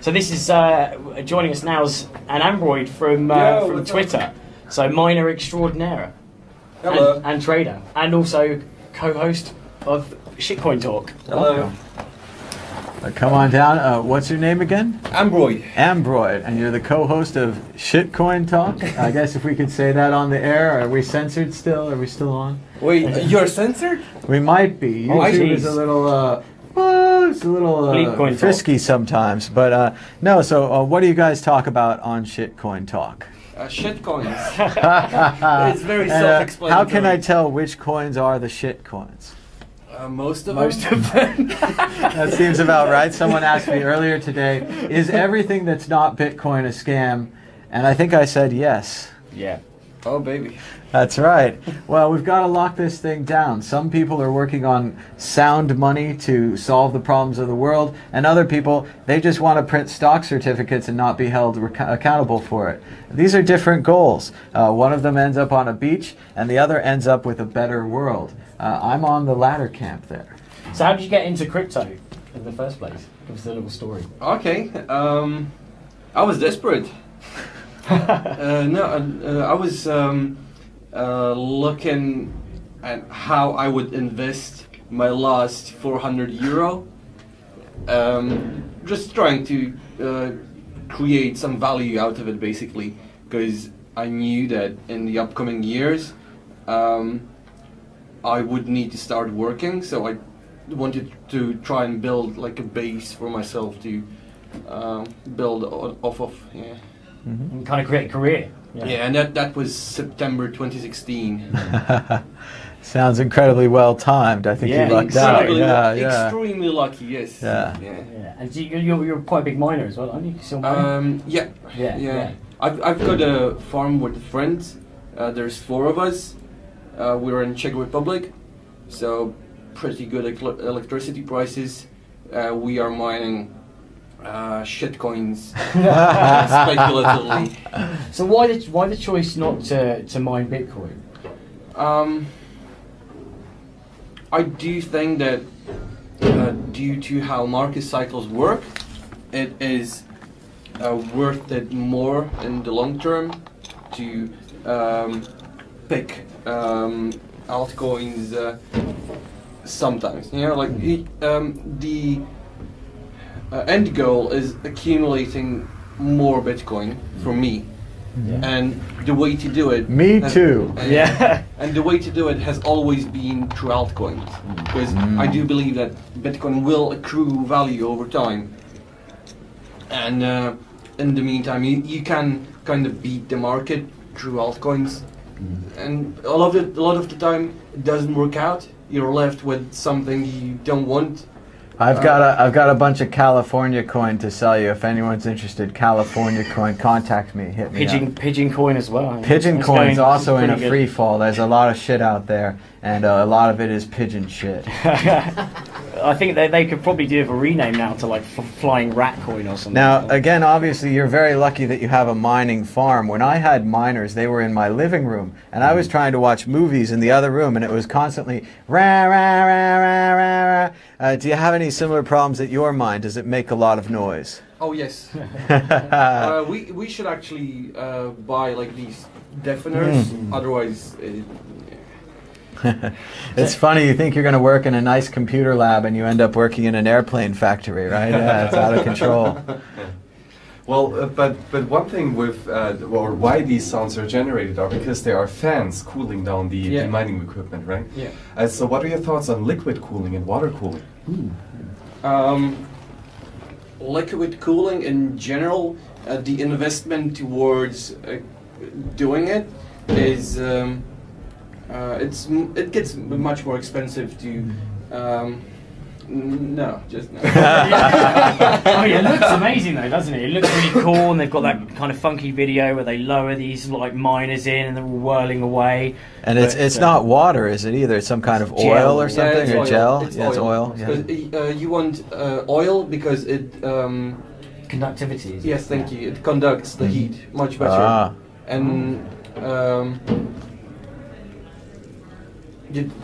So this is joining us now is Anambroid from Twitter. So miner extraordinaire. Hello. And trader. And also co-host of Shitcoin Talk. Hello. Come on down. What's your name again? Anambroid. Anambroid. And you're the co-host of Shitcoin Talk? I guess if we could say that on the air. Are we censored still? Are we still on? Wait, you're censored? We might be. YouTube is a little... it's a little frisky sometimes, but no. So, what do you guys talk about on Shitcoin Talk? Shitcoins. It's very self-explanatory. How can I tell which coins are the shit coins? Most of them. That seems about right. Someone asked me earlier today, "Is everything that's not Bitcoin a scam?" And I think I said yes. Yeah. Oh, baby. That's right. Well, we've got to lock this thing down. Some people are working on sound money to solve the problems of the world, and other people, they just want to print stock certificates and not be held accountable for it. These are different goals. One of them ends up on a beach, and the other ends up with a better world. I'm on the latter camp there. So how did you get into crypto in the first place? Give us a little story. Okay. I was desperate. I was looking at how I would invest my last 400 euro. Just trying to create some value out of it, basically, because I knew that in the upcoming years I would need to start working, so I wanted to try and build like a base for myself to build off of. Yeah. Mm-hmm. And kind of create a career. Yeah, and that was September 2016. Sounds incredibly well timed. I think you lucked out. Extremely lucky, yes. Yeah. And you're quite a big miner as well, aren't you? Still mining? Yeah. I've got a farm with friends. There's 4 of us. We're in Czech Republic, so pretty good electricity prices. We are mining shitcoins speculatively. So why the choice not to mine Bitcoin? I do think that due to how market cycles work, it is worth it more in the long term to pick altcoins sometimes. You know, like the end goal is accumulating more Bitcoin for me, and the way to do it. Me too. And the way to do it has always been through altcoins, because I do believe that Bitcoin will accrue value over time, and in the meantime, you can kind of beat the market through altcoins, and a lot of the time it doesn't work out. You're left with something you don't want. I've got a bunch of California coin to sell you. If anyone's interested, California coin, contact me. Hit me up. Pigeon coin as well. Pigeon coin's also in a free fall. There's a lot of shit out there, and a lot of it is pigeon shit. I think they could probably do a rename now to like Flying Rat Coin or something. Now, again, obviously, you're very lucky that you have a mining farm. When I had miners, they were in my living room, and I was trying to watch movies in the other room, and it was constantly rah, rah, rah, rah, rah, rah. Do you have any similar problems at your mine? Does it make a lot of noise? Oh, yes. We should actually buy like these deafeners, otherwise... It's funny, you think you're going to work in a nice computer lab and you end up working in an airplane factory, right? Yeah, it's out of control. Well, but one thing with, or why these sounds are generated are because there are fans cooling down the mining equipment, right? Yeah. So what are your thoughts on liquid cooling and water cooling? Liquid cooling in general, the investment towards doing it is... it gets much more expensive to. No, just no. Oh yeah, it looks amazing though, doesn't it? It looks really cool, and they've got that kind of funky video where they lower these like miners in, and they're all whirling away. And it's not water, is it either? It's some kind of oil or something, or gel? It's oil. You want oil because it conductivity. Yes, thank you. It conducts the heat much better, and.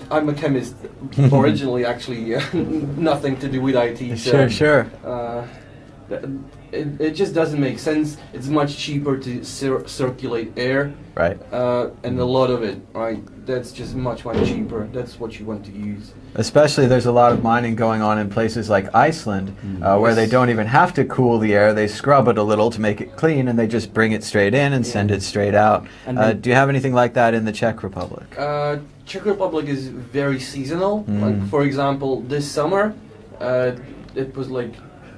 I'm a chemist originally, actually, nothing to do with IT. So, sure. It just doesn't make sense. It's much cheaper to circulate air, Right. and a lot of it, right? That's just much cheaper. That's what you want to use. Especially there's a lot of mining going on in places like Iceland, where they don't even have to cool the air. They scrub it a little to make it clean, and they just bring it straight in and send it straight out. And do you have anything like that in the Czech Republic? Czech Republic is very seasonal. Like, for example, this summer, it was like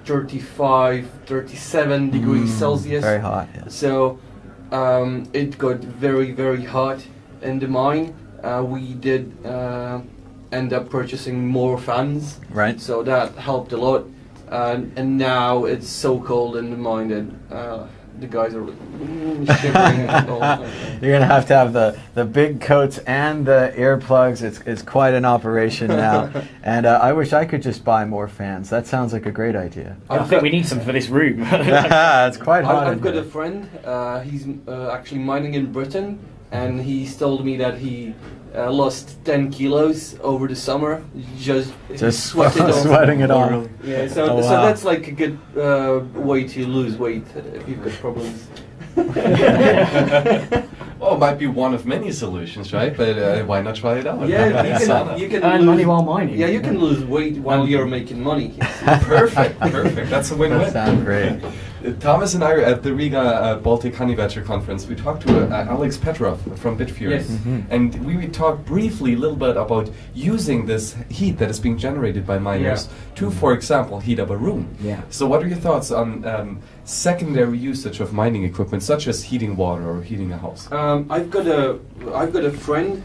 35, 37 degrees Celsius. Very hot, yes. So it got very hot in the mine. We did end up purchasing more fans. Right. So that helped a lot. And now it's so cold in the mine that the guys are shivering. You're going to have the big coats and the earplugs. It's quite an operation now. And I wish I could just buy more fans. That sounds like a great idea. I think we need some for this room. It's quite hot. I've got a friend, he's actually mining in Britain, and he's told me that he lost 10 kilos over the summer, just sweating it off. Yeah, so that's like a good way to lose weight if you've got problems. Well, it might be one of many solutions, right? But why not try it out? Yeah, you can earn lose money while mining. Yeah, you can lose weight while you're making money. Perfect. That's a win-win. That sounds great. Thomas and I are at the Riga Baltic Honey Badger Conference. We talked to Alex Petrov from Bitfury. Yes. And we talked briefly a little bit about using this heat that is being generated by miners to, for example, heat up a room. Yeah. So what are your thoughts on secondary usage of mining equipment, such as heating water or heating a house? I've got a friend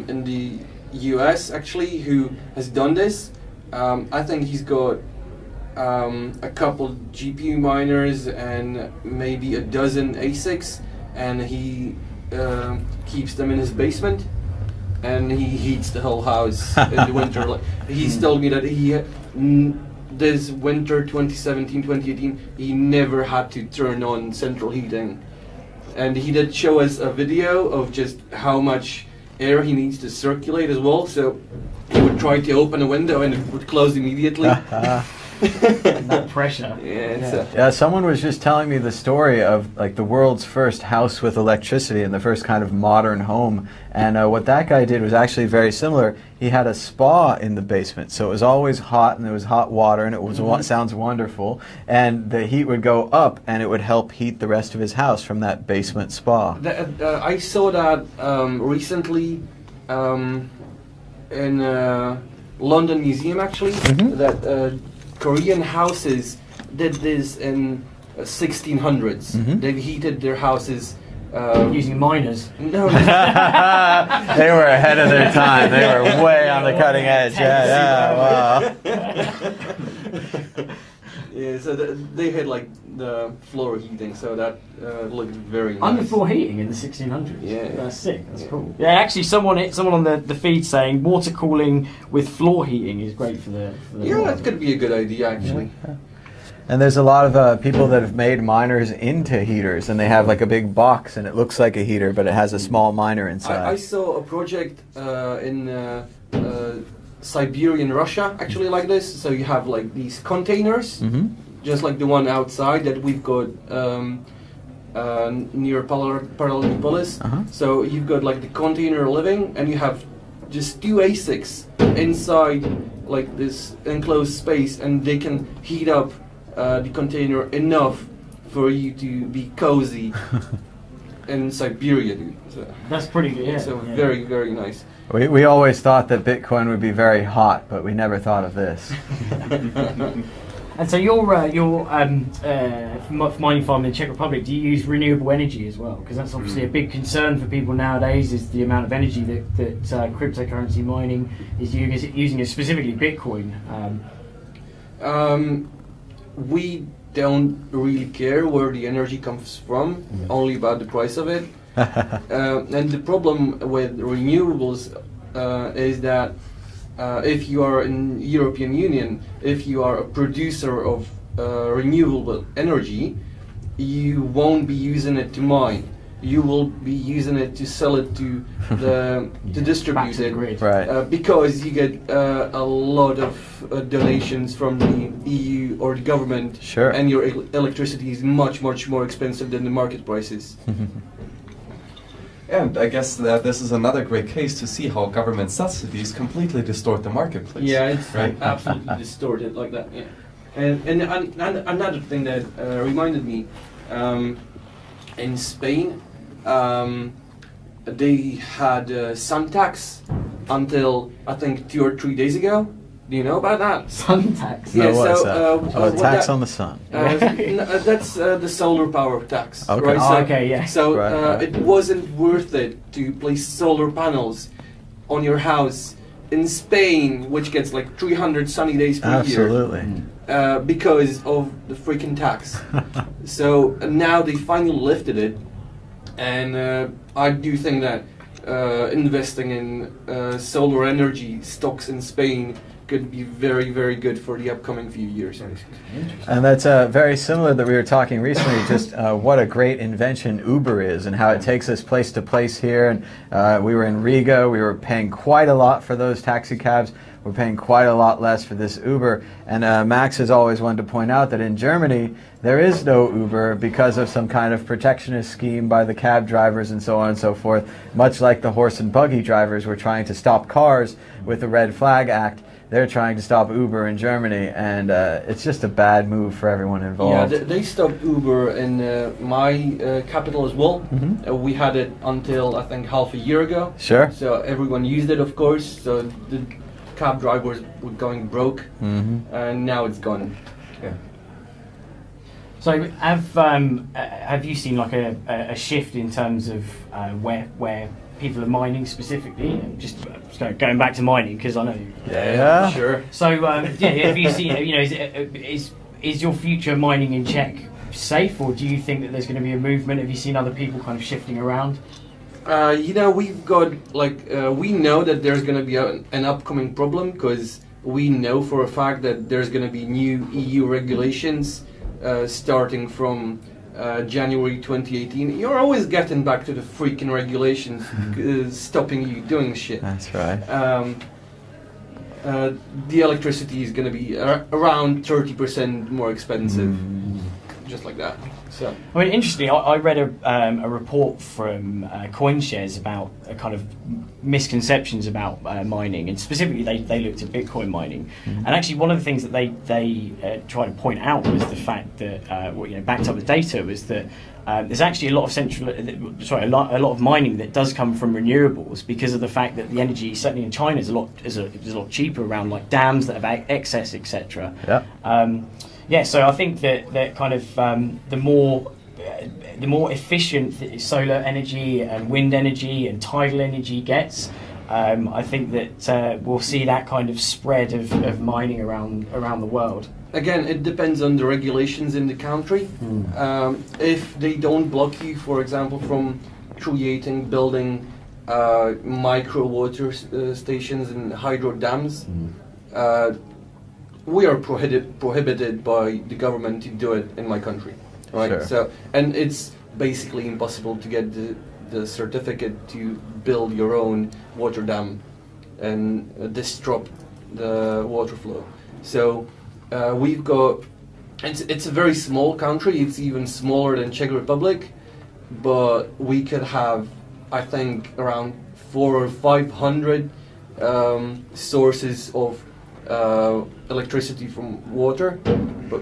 in the US actually who has done this. I think he's got a couple GPU miners and maybe a dozen ASICs, and he keeps them in his basement, and he heats the whole house in the winter. Like, he's told me that this winter 2017-2018 he never had to turn on central heating, and he did show us a video of just how much air he needs to circulate as well. So he would try to open a window and it would close immediately. That pressure. Yeah. Someone was just telling me the story of like the world's first house with electricity and the first kind of modern home. And what that guy did was actually very similar. He had a spa in the basement, so it was always hot, and there was hot water, and it was sounds wonderful. And the heat would go up, and it would help heat the rest of his house from that basement spa. I saw that recently in London Museum actually. That Korean houses did this in 1600s. They heated their houses using miners. No. They were ahead of their time. They were way on the cutting edge. Wow. Yeah, so they had like the floor heating, so that looked very nice. Underfloor heating in the 1600s. Yeah, that's sick. That's cool. Yeah, actually, someone on the feed saying water cooling with floor heating is great for the. Yeah, that could be a good idea actually. Yeah. And there's a lot of people that have made miners into heaters, and they have like a big box, and it looks like a heater, but it has a small miner inside. I saw a project in Siberian Russia, actually, like this. So you have like these containers, just like the one outside that we've got near Paralympipolis. So you've got like the container living, and you have just two ASICs inside like this enclosed space, and they can heat up the container enough for you to be cozy in Siberia, dude. So that's pretty good. Yeah. So very, very nice. We always thought that Bitcoin would be very hot, but we never thought of this. And so your mining farm in the Czech Republic, do you use renewable energy as well? Because that's obviously a big concern for people nowadays, is the amount of energy that cryptocurrency mining is using, specifically Bitcoin. We don't really care where the energy comes from, only about the price of it. And the problem with renewables is that if you are in European Union, if you are a producer of renewable energy, you won't be using it to mine. you will be using it to sell it to the to Back distribute to the it, grid. Right. because you get a lot of donations from the EU or the government, Sure. and your electricity is much more expensive than the market prices. And I guess that this is another great case to see how government subsidies completely distort the marketplace. Yeah, it's right. absolutely distorted like that. Yeah, and another thing that reminded me, in Spain, they had sun tax until I think 2 or 3 days ago. Do you know about that? Sun tax. Yeah, No, what's so, that? what Tax that- on the sun. That's the solar power tax, Okay. right? Oh, So, okay, yeah. So Right. it wasn't worth it to place solar panels on your house in Spain, which gets like 300 sunny days per year, Absolutely. because of the freaking tax. So now they finally lifted it, and I do think that investing in solar energy stocks in Spain could be very good for the upcoming few years. And that's very similar that we were talking recently, just what a great invention Uber is and how it takes us place to place here. And we were in Riga, we were paying quite a lot for those taxi cabs. We're paying quite a lot less for this Uber. And Max has always wanted to point out that in Germany, there is no Uber because of some kind of protectionist scheme by the cab drivers and so on and so forth. Much like the horse and buggy drivers were trying to stop cars with the Red Flag Act, they're trying to stop Uber in Germany, and it's just a bad move for everyone Yeah, involved. they stopped Uber in my capital as well. We had it until I think half a year ago. Sure. So everyone used it, of course. So the cab drivers were going broke, and now it's gone. Yeah. So have you seen like a shift in terms of where people are mining specifically? And just going back to mining because I know. Yeah. Sure. So have you seen? You know, is your future mining in Czech safe, or do you think that there's going to be a movement? Have you seen other people kind of shifting around? You know, we've got we know that there's going to be an upcoming problem because we know for a fact that there's going to be new EU regulations starting from January 2018. You're always getting back to the freaking regulations stopping you doing shit. That's right. The electricity is going to be around 30% more expensive, just like that. So, I mean, interestingly, I read a report from CoinShares about kind of misconceptions about mining, and specifically they looked at Bitcoin mining. And actually, one of the things that they tried to point out was the fact that, backed up with data, was that there's actually a lot of a lot of mining that does come from renewables because of the fact that the energy, certainly in China, is a lot cheaper around like dams that have excess, etc. Yeah. So I think that kind of the more efficient solar energy and wind energy and tidal energy gets, I think that we'll see that kind of spread of mining around the world. again, it depends on the regulations in the country. If they don't block you, for example, from building micro water stations and hydro dams, we are prohibited by the government to do it in my country, right? Sure. So, and it's basically impossible to get the certificate to build your own water dam and disrupt the water flow. So we've got, it's a very small country, it's even smaller than Czech Republic, but we could have, I think, around 400 or 500 sources of electricity from water, but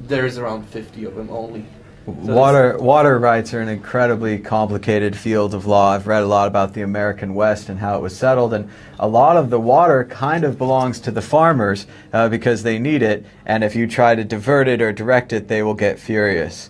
there's around 50 of them only. So Water rights are an incredibly complicated field of law. I've read a lot about the American West and how it was settled, and a lot of the water kind of belongs to the farmers because they need it, and if you try to divert it or direct it, they will get furious.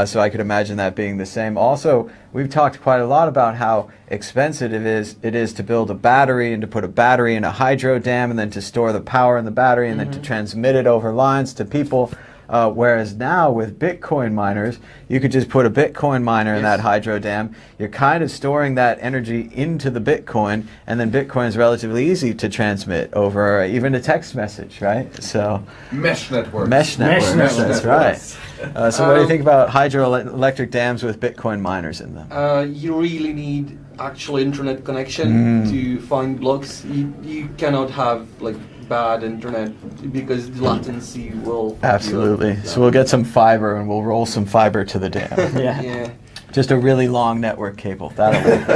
So I could imagine that being the same. Also, we've talked quite a lot about how expensive it is to build a battery and to put a battery in a hydro dam and then to store the power in the battery and then to transmit it over lines to people. Whereas now with Bitcoin miners, you could just put a Bitcoin miner in that hydro dam. You're kind of storing that energy into the Bitcoin, and then Bitcoin is relatively easy to transmit over even a text message, right? So Mesh networks. Mesh networks, that's right. So what do you think about hydroelectric dams with Bitcoin miners in them? You really need actual internet connection to find blocks. You cannot have like bad internet because the latency will... Absolutely. So we'll get some fiber and we'll roll some fiber to the dam. Yeah. Just a really long network cable. That'll work.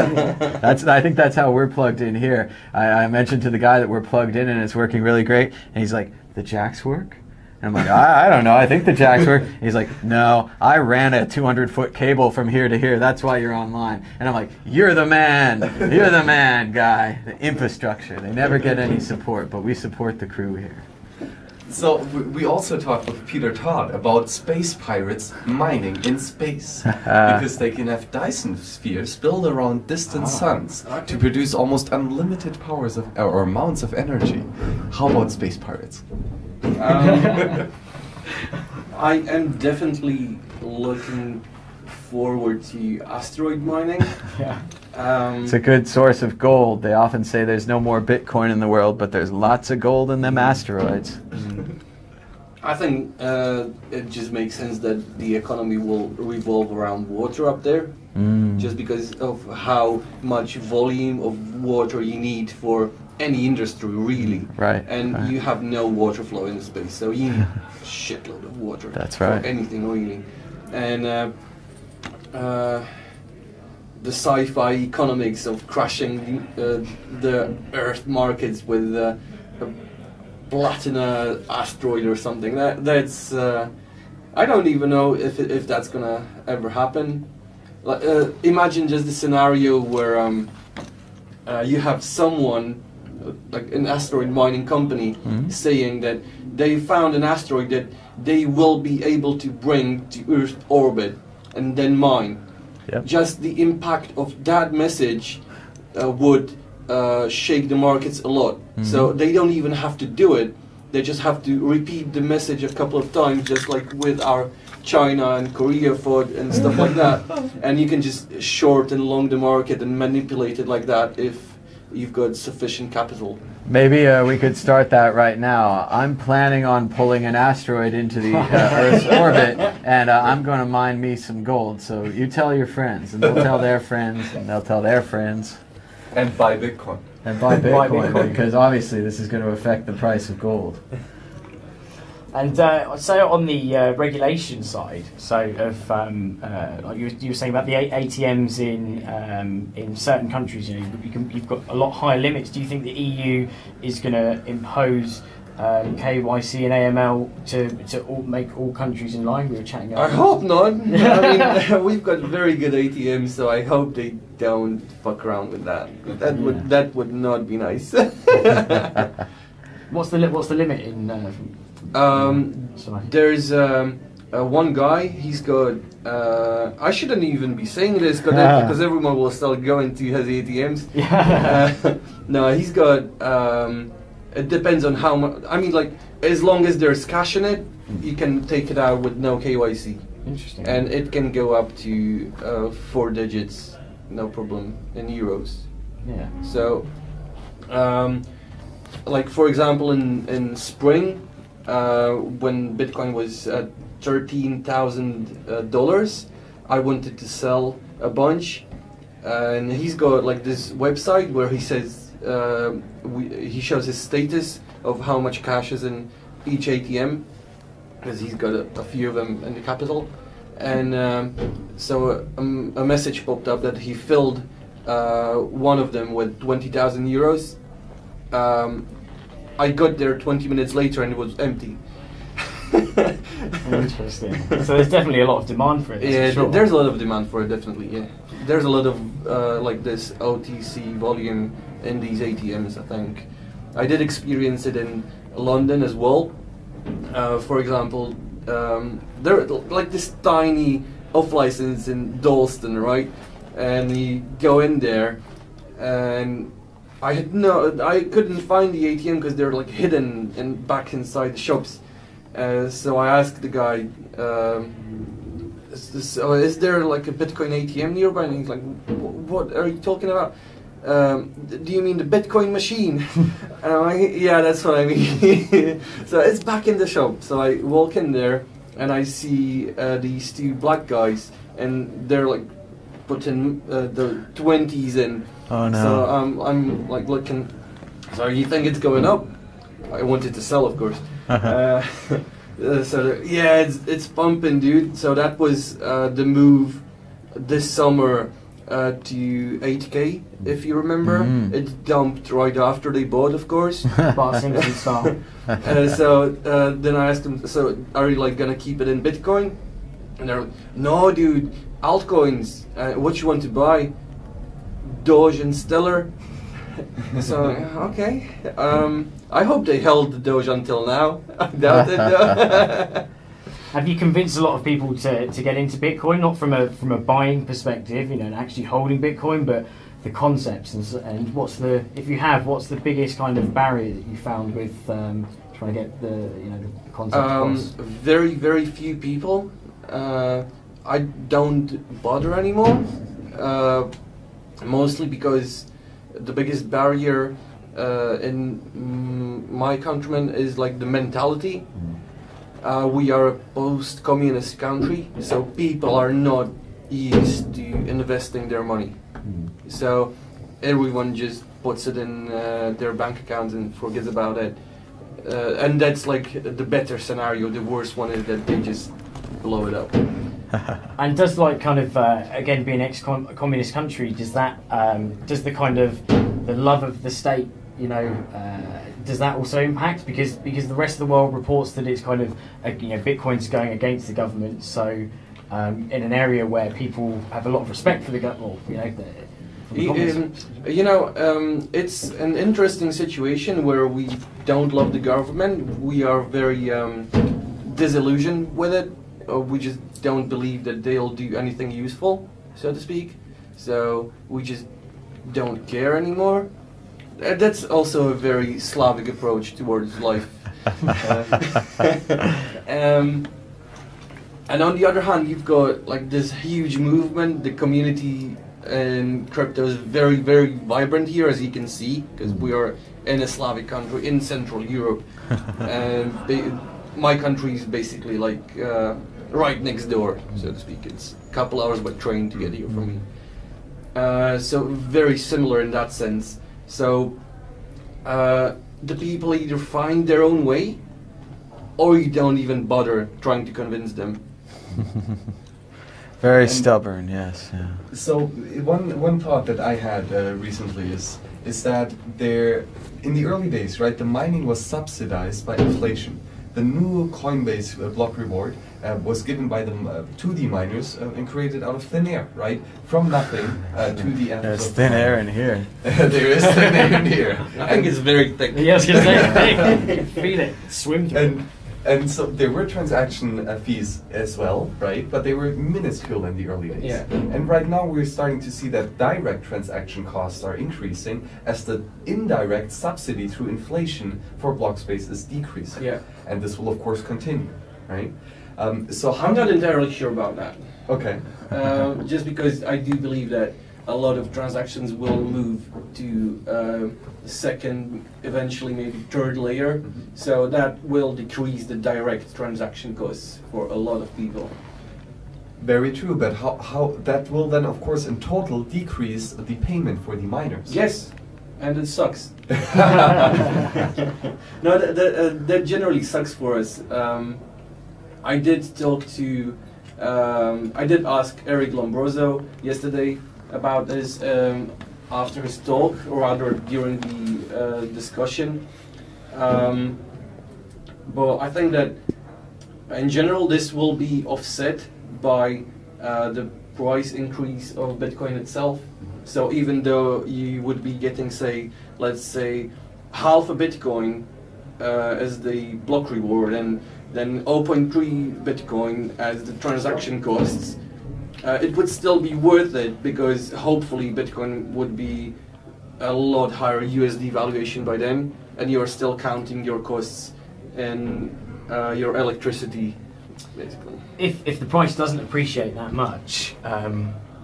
I think that's how we're plugged in here. I mentioned to the guy that we're plugged in and it's working really great. And he's like, the jacks work? And I'm like, I don't know. I think the jacks work. And he's like, no, I ran a 200-foot cable from here to here. That's why you're online. And I'm like, you're the man. You're the man, guy. The infrastructure. They never get any support, but we support the crew here. So we also talked with Peter Todd about space pirates mining in space because they can have Dyson spheres built around distant suns to produce almost unlimited powers of or amounts of energy. How about space pirates? I am definitely looking forward to asteroid mining. It's a good source of gold. They often say there's no more Bitcoin in the world, but there's lots of gold in them asteroids. I think it just makes sense that the economy will revolve around water up there, just because of how much volume of water you need for any industry, really. Right. And you have no water flow in space, so you need a shitload of water. That's right. For anything, really. And the sci-fi economics of crashing the Earth markets with a platinum asteroid or something. That's I don't even know if that's gonna ever happen. Imagine just the scenario where you have someone like an asteroid mining company saying that they found an asteroid that they will be able to bring to Earth orbit and then mine. Yep. Just the impact of that message would shake the markets a lot. So they don't even have to do it. They just have to repeat the message a couple of times, just like with our China and Korea fought and stuff like that. And you can just short and long the market and manipulate it like that if you've got sufficient capital. Maybe we could start that right now. I'm planning on pulling an asteroid into the Earth's orbit, and I'm going to mine me some gold. So you tell your friends, and they'll tell their friends, and they'll tell their friends. And buy Bitcoin. And buy Bitcoin, because obviously this is going to affect the price of gold. And so on the regulation side, so of like you were saying about the ATMs in certain countries, you've got a lot higher limits. Do you think the EU is going to impose KYC and AML to make all countries in line? We were chatting about. I hope not. I mean, we've got very good ATMs, so I hope they don't fuck around with that. That would not be nice. What's the limit in? There's one guy. He's got. I shouldn't even be saying this because everyone will start going to his ATMs. No, he's got. It depends on how much. I mean, like as long as there's cash in it, you can take it out with no KYC. Interesting. And it can go up to 4 digits, no problem, in euros. Yeah. So, like for example, in spring. When Bitcoin was at $13,000, I wanted to sell a bunch, and he's got like this website where he says he shows his status of how much cash is in each ATM, because he's got a few of them in the capital, and so a message popped up that he filled one of them with 20,000 euros. I got there 20 minutes later and it was empty. Interesting. So there's definitely a lot of demand for it. Yeah, sure. There's a lot of demand for it, definitely. Yeah, there's a lot of like this OTC volume in these ATMs. I think I did experience it in London as well. For example, there like this tiny off license in Dalston, right? And you go in there and I couldn't find the ATM because they're like hidden and back inside the shops, So I asked the guy, is there like a Bitcoin ATM nearby? And he's like, what are you talking about? Do you mean the Bitcoin machine? And I'm like, yeah, that's what I mean. So it's back in the shop. So I walk in there and I see these two black guys, and they're like putting the 20s in. Oh no. So I'm like looking, so you think it's going up? I wanted to sell, of course. So yeah, it's pumping, dude. So that was the move this summer to 8K, if you remember. It dumped right after they bought, of course. Bart Simpson style. So then I asked them, so are you like gonna keep it in Bitcoin? And they're like, no, dude, altcoins. What you want to buy? Doge and Stellar. So okay. I hope they held the Doge until now. I doubt it though. Have you convinced a lot of people to get into Bitcoin, not from a buying perspective, you know, and actually holding Bitcoin, but the concepts and what's the biggest kind of barrier that you found with trying to get the concept across? Very, very few people. I don't bother anymore. Mostly because the biggest barrier in my countrymen is like the mentality. We are a post-communist country, so people are not used to investing their money. So everyone just puts it in their bank accounts and forgets about it. And that's like the better scenario. The worst one is that they just blow it up. And does like kind of again being an ex-communist country, does that does the kind of the love of the state, you know, does that also impact because the rest of the world reports that it's kind of Bitcoin's going against the government, so in an area where people have a lot of respect for the government, it's an interesting situation where we don't love the government. We are very disillusioned with it. We just don't believe that they'll do anything useful, so to speak. So we just don't care anymore. That's also a very Slavic approach towards life. And on the other hand, you've got like this huge movement. The community in crypto is very, very vibrant here, as you can see, because we are in a Slavic country in Central Europe. And my country is basically like right next door, so to speak. It's a couple hours by train to get here from me. So very similar in that sense. So the people either find their own way, or you don't even bother trying to convince them. Very stubborn, yes. Yeah. So one thought that I had recently is that in the early days, right, the mining was subsidized by inflation. The new Coinbase block reward was given by them to the miners and created out of thin air, right? From nothing to the end. There's thin air in here. There is thin air in here. I think it's very thick. Yeah, I was going to say, feel it, swim through. And so there were transaction fees as well, right? But they were minuscule in the early days. Yeah. And right now we're starting to see that direct transaction costs are increasing as the indirect subsidy through inflation for block space is decreasing. Yeah. And this will of course continue, right? So I'm not entirely sure about that. Okay. Just because I do believe that a lot of transactions will move to second, eventually maybe third layer. So that will decrease the direct transaction costs for a lot of people. Very true, but how that will then of course in total decrease the payment for the miners. Yes, and it sucks. No, that generally sucks for us. I did ask Eric Lombroso yesterday about this after his talk, or rather during the discussion. But I think that in general this will be offset by the price increase of Bitcoin itself. So even though you would be getting, say, let's say, half a Bitcoin as the block reward, and then 0.3 Bitcoin as the transaction costs, it would still be worth it, because hopefully Bitcoin would be a lot higher USD valuation by then, and you are still counting your costs in your electricity, basically. If the price doesn't appreciate that much,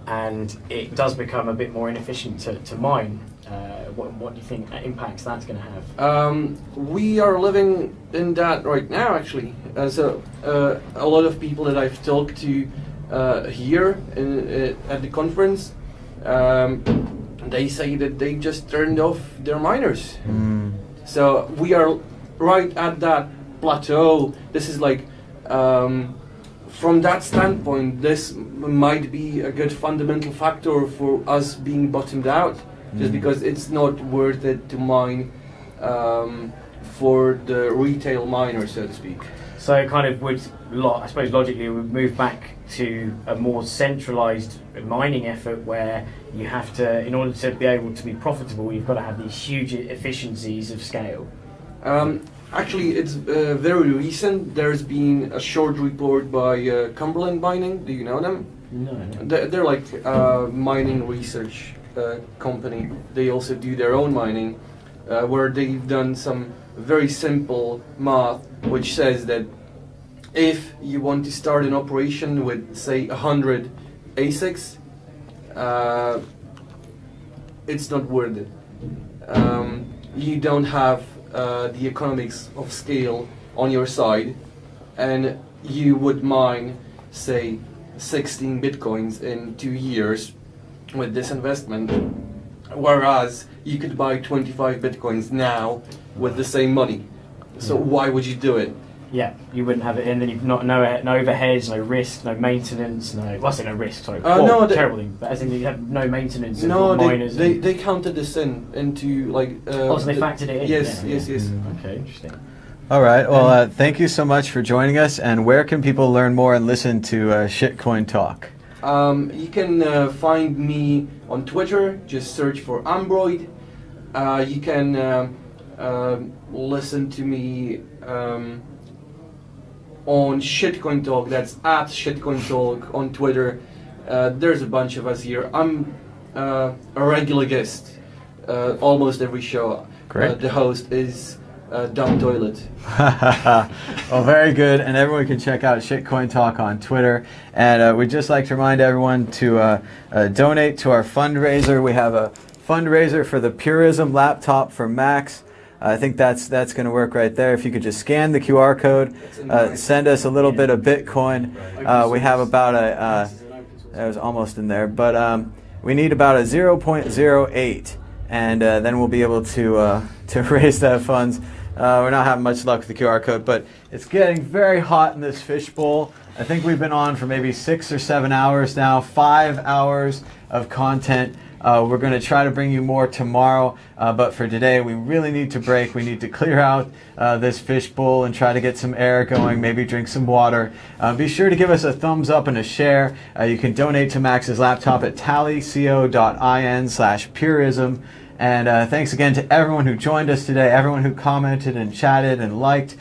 and it does become a bit more inefficient to mine, what do you think impacts that's going to have? We are living in that right now, actually. So a lot of people that I've talked to here at the conference, they say that they just turned off their miners. So we are right at that plateau. This is like, from that standpoint, this might be a good fundamental factor for us being bottomed out, just because it's not worth it to mine for the retail miner, so to speak. So it kind of would, I suppose logically, would move back to a more centralised mining effort where you have to, in order to be able to be profitable, you've got to have these huge efficiencies of scale. Actually, it's very recent. There's been a short report by Cumberland Mining. Do you know them? No. They're like a mining research company. They also do their own mining, where they've done some very simple math, which says that if you want to start an operation with, say, 100 ASICs, it's not worth it. You don't have the economics of scale on your side, and you would mine, say, 16 bitcoins in 2 years with this investment, whereas you could buy 25 bitcoins now with the same money. So why would you do it? Yeah, you wouldn't have it in, then you've no overheads, no risk, no maintenance, well, I say no risk, sorry. No, terrible thing, but as in you have no maintenance no, of miners. they counted this into like... so they factored it in? Yes, yeah, yes, yes. Okay, interesting. All right. Well, thank you so much for joining us. And where can people learn more and listen to Shitcoin Talk? You can find me on Twitter. Just search for Anambroid. You can listen to me on Shitcoin Talk. That's at Shitcoin Talk on Twitter. There's a bunch of us here. I'm a regular guest almost every show. Great. The host is Dumb Toilet. Well, very good. And everyone can check out Shitcoin Talk on Twitter. And we'd just like to remind everyone to donate to our fundraiser. We have a fundraiser for the Purism laptop for Macs. I think that's going to work right there. If you could just scan the QR code, send us a little bit of Bitcoin. We have about that was almost in there, but we need about a 0.08, and then we'll be able to raise that funds. We're not having much luck with the QR code, but it's getting very hot in this fishbowl. I think we've been on for maybe 6 or 7 hours now, 5 hours of content. We're going to try to bring you more tomorrow, but for today we really need to break. We need to clear out this fishbowl and try to get some air going, maybe drink some water. Be sure to give us a thumbs up and a share. You can donate to Max's laptop at tallyco.in/purism. And thanks again to everyone who joined us today, everyone who commented and chatted and liked.